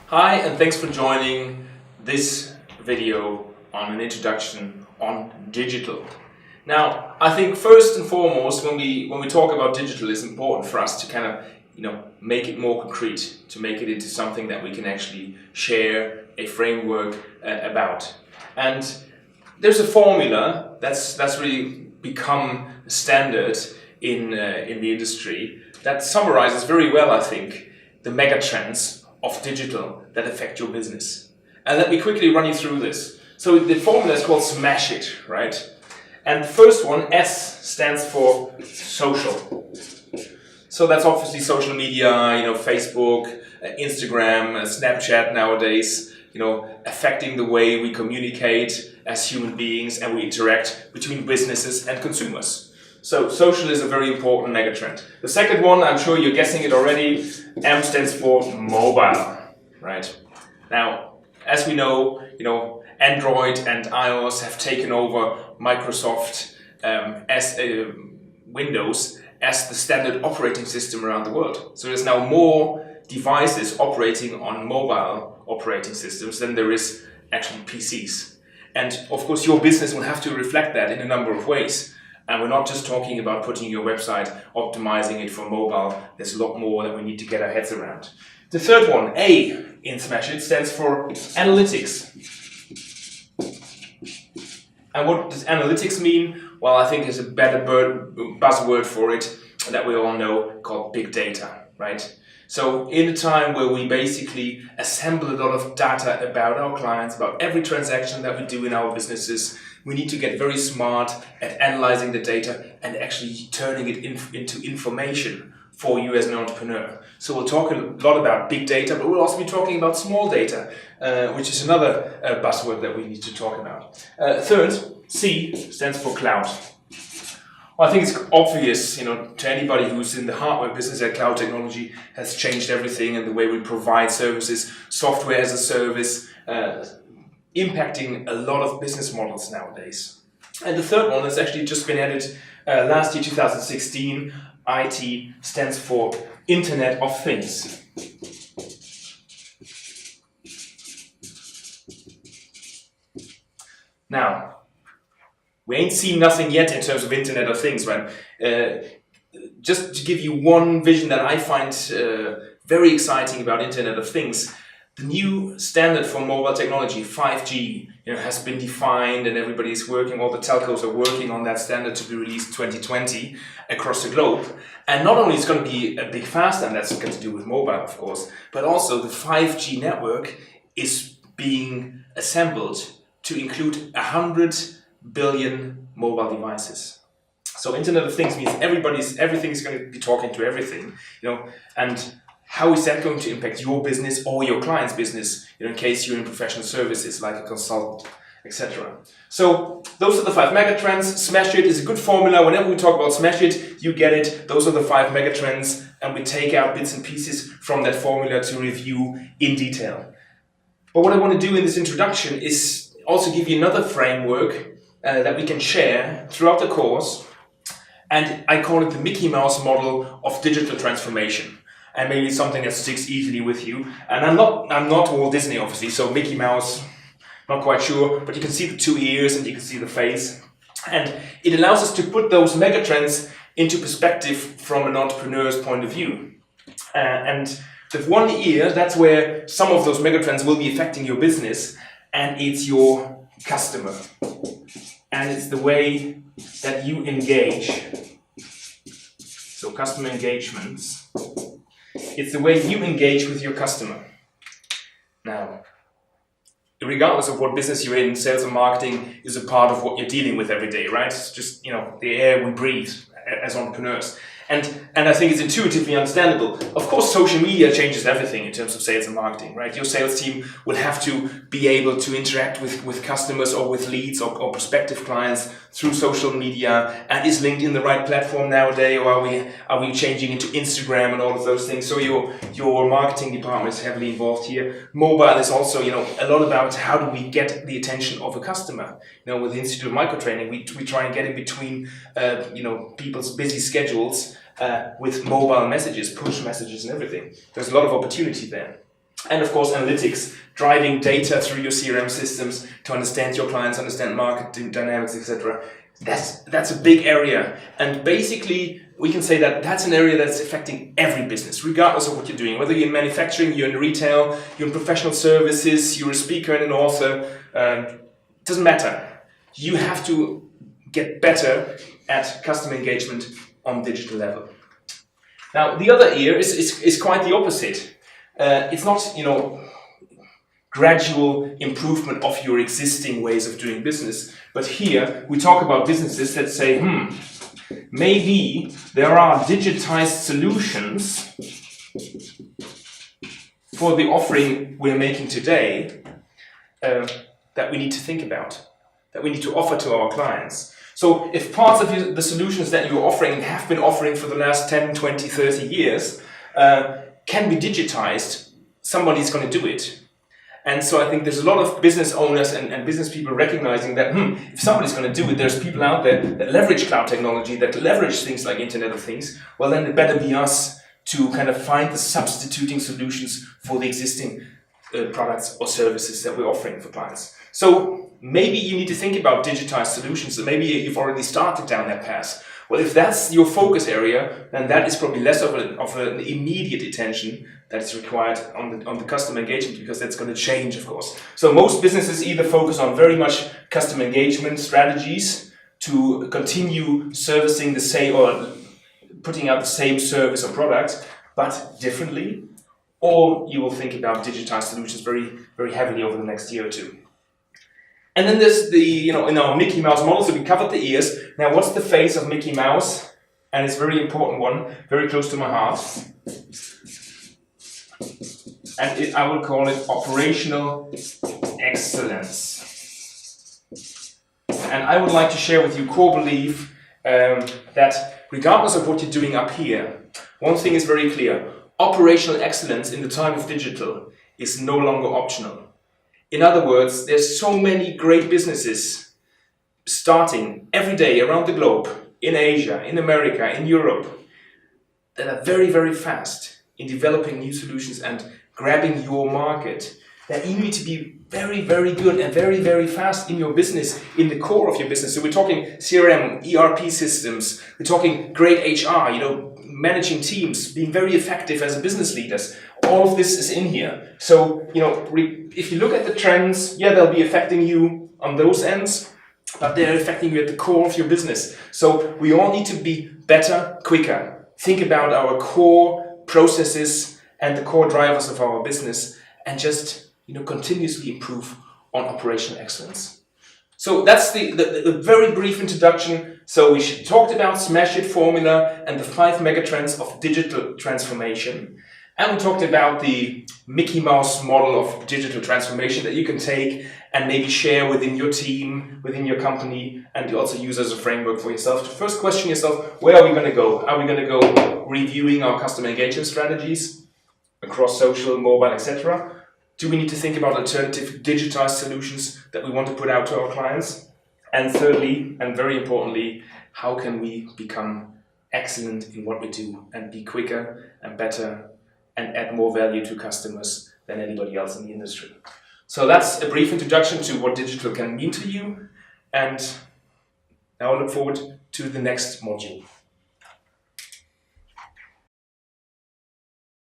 Hi, and thanks for joining this video on an introduction on digital. Now, I think first and foremost, when we talk about digital, it's important for us to kind of make it more concrete, to make it into something that we can actually share a framework about. And there's a formula that's really become standard in the industry that summarizes very well, I think, the megatrends of digital that affect your business. And let me quickly run you through this. So the formula is called SMACIT, right? And the first one, S, stands for social. So that's obviously social media, Facebook, Instagram, Snapchat nowadays, affecting the way we communicate as human beings and we interact between businesses and consumers. So social is a very important megatrend. The second one, I'm sure you're guessing it already, M stands for mobile, right? Now, as we know, Android and iOS have taken over Microsoft Windows as the standard operating system around the world. So there's now more devices operating on mobile operating systems than there is actually PCs. And of course, your business will have to reflect that in a number of ways. And we're not just talking about putting your website, optimizing it for mobile. There's a lot more that we need to get our heads around. The third one, A in SMACIT, stands for analytics. And what does analytics mean? Well, I think there's a better buzzword for it that we all know called big data, right? So in a time where we basically assemble a lot of data about our clients, about every transaction that we do in our businesses, we need to get very smart at analyzing the data and actually turning it into information for you as an entrepreneur. So we'll talk a lot about big data, but we'll also be talking about small data, which is another buzzword that we need to talk about. Third, C stands for cloud. Well, I think it's obvious, to anybody who's in the hardware business, that cloud technology has changed everything and the way we provide services, software as a service, impacting a lot of business models nowadays. And the third one has actually just been added last year, 2016. IT stands for Internet of Things. Now, we ain't seen nothing yet in terms of Internet of Things, right? Just to give you one vision that I find very exciting about Internet of Things, the new standard for mobile technology, 5G, has been defined and everybody's working, all the telcos are working on that standard to be released 2020 across the globe. And not only is it going to be a big faster, and that's got to do with mobile, of course, but also the 5G network is being assembled to include 100 billion mobile devices. So Internet of Things means everything is going to be talking to everything, and how is that going to impact your business or your client's business, in case you're in professional services like a consultant, etc. So those are the 5 megatrends. SMACIT is a good formula. Whenever we talk about SMACIT, you get it. Those are the 5 megatrends, and we take out bits and pieces from that formula to review in detail. But what I want to do in this introduction is also give you another framework that we can share throughout the course, and I call it the Mickey Mouse model of digital transformation. And maybe it's something that sticks easily with you. And I'm not Walt Disney, obviously, so Mickey Mouse, not quite sure, but you can see the 2 ears and you can see the face. And it allows us to put those megatrends into perspective from an entrepreneur's point of view. And the 1 ear, that's where some of those megatrends will be affecting your business, and it's your customer. And it's the way that you engage. So customer engagements. It's the way you engage with your customer. Now, regardless of what business you're in, sales and marketing is a part of what you're dealing with every day, right? It's just, the air we breathe as entrepreneurs. And I think it's intuitively understandable. Of course, social media changes everything in terms of sales and marketing, right? Your sales team will have to be able to interact with customers or with leads or prospective clients through social media. And is LinkedIn the right platform nowadays, or are we changing into Instagram and all of those things? So your marketing department is heavily involved here. Mobile is also, a lot about how do we get the attention of a customer. With the Institute of Microtraining, we try and get in between, people's busy schedules with mobile messages, push messages and everything. There's a lot of opportunity there. And of course, analytics, driving data through your CRM systems to understand your clients, understand market dynamics, etc. That's a big area. And basically, we can say that that's an area that's affecting every business, regardless of what you're doing. Whether you're in manufacturing, you're in retail, you're in professional services, you're a speaker and an author, doesn't matter. You have to get better at customer engagement on digital level. Now, the other ear is quite the opposite. It's not, gradual improvement of your existing ways of doing business, but here we talk about businesses that say, maybe there are digitized solutions for the offering we're making today that we need to think about, that we need to offer to our clients. So if parts of the solutions that you're offering and have been offering for the last 10, 20, 30 years can be digitized, somebody's going to do it. And so I think there's a lot of business owners and business people recognizing that if somebody's going to do it, there's people out there that leverage cloud technology, that leverage things like Internet of Things, well then it better be us to kind of find the substituting solutions for the existing products or services that we're offering for clients. So maybe you need to think about digitized solutions, and maybe you've already started down that path. Well, if that's your focus area, then that is probably less of an immediate attention that is required on the customer engagement, because that's going to change, of course. So most businesses either focus on very much customer engagement strategies to continue servicing the same or putting out the same service or product, but differently, or you will think about digitized solutions very, very heavily over the next year or two. And then there's in our Mickey Mouse model, so we covered the ears. Now, what's the face of Mickey Mouse? And it's a very important one, very close to my heart. And I will call it operational excellence. And I would like to share with you core belief that regardless of what you're doing up here, one thing is very clear. Operational excellence in the time of digital is no longer optional. In other words, there's so many great businesses starting every day around the globe, in Asia, in America, in Europe, that are very, very fast in developing new solutions and grabbing your market. That you need to be very, very good and very, very fast in your business, in the core of your business. So we're talking CRM, ERP systems, we're talking great HR, managing teams, being very effective as a business leaders. All of this is in here. So, if you look at the trends, they'll be affecting you on those ends, but they're affecting you at the core of your business. So we all need to be better, quicker. Think about our core processes and the core drivers of our business, and just continuously improve on operational excellence. So that's the very brief introduction. So we talked about SMACIT formula and the 5 megatrends of digital transformation. And we talked about the Mickey Mouse model of digital transformation that you can take and maybe share within your team, within your company, and you also use as a framework for yourself. To first question yourself, where are we going to go? Are we going to go reviewing our customer engagement strategies across social, mobile, etc.? Do we need to think about alternative digitized solutions that we want to put out to our clients? And thirdly, and very importantly, how can we become excellent in what we do and be quicker and better and add more value to customers than anybody else in the industry? So that's a brief introduction to what digital can mean to you, and now I look forward to the next module.